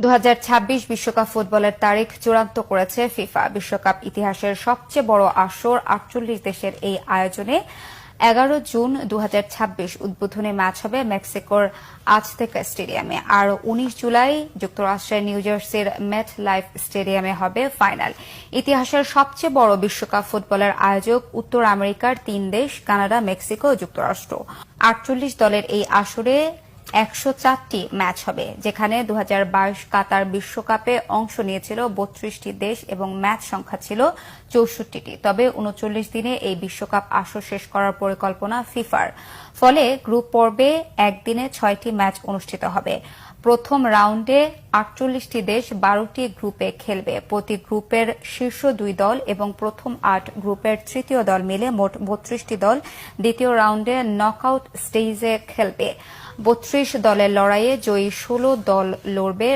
2026 বিশ্বকাপ ফুটবলের তারিখ চূড়ান্ত করেছে ফিফা। বিশ্বকাপ ইতিহাসের সবচেয়ে বড় আসর 48 দেশের এই আয়োজনে 11 জুন 2026 উদ্বোধনী ম্যাচ হবে মেক্সিকোর আজতেকা স্টেডিয়ামে, আর 19 জুলাই যুক্তরাষ্ট্রের নিউ জার্সির মেট লাইফ স্টেডিয়ামে হবে ফাইনাল। ইতিহাসের সবচেয়ে বড় বিশ্বকাপ ফুটবলের আয়োজক উত্তর আমেরিকার 3 দেশ কানাডা, মেক্সিকো ও যুক্তরাষ্ট্র। 48 দলের এই আসরে 104টি ম্যাচ হবে, যেখানে 2022 কাতার বিশ্বকাপে অংশ নিয়েছিল 32টি দেশ এবং ম্যাচ সংখ্যা ছিল 64টি। তবে 39 দিনে এই বিশ্বকাপ আসর শেষ করার পরিকল্পনা ফিফার। ফলে গ্রুপ পর্বে একদিনে 6টি ম্যাচ অনুষ্ঠিত হবে। প্রথম রাউন্ডে 48টি দেশ 12টি গ্রুপে খেলবে। প্রতি গ্রুপের শীর্ষ 2 দল এবং প্রথম 8 গ্রুপের তৃতীয় দল মিলে মোট 32টি দল দ্বিতীয় রাউন্ডে নকআউট স্টেজে খেলবে। 32 দলের লড়াইয়ে জয়ী 16 দল লড়বে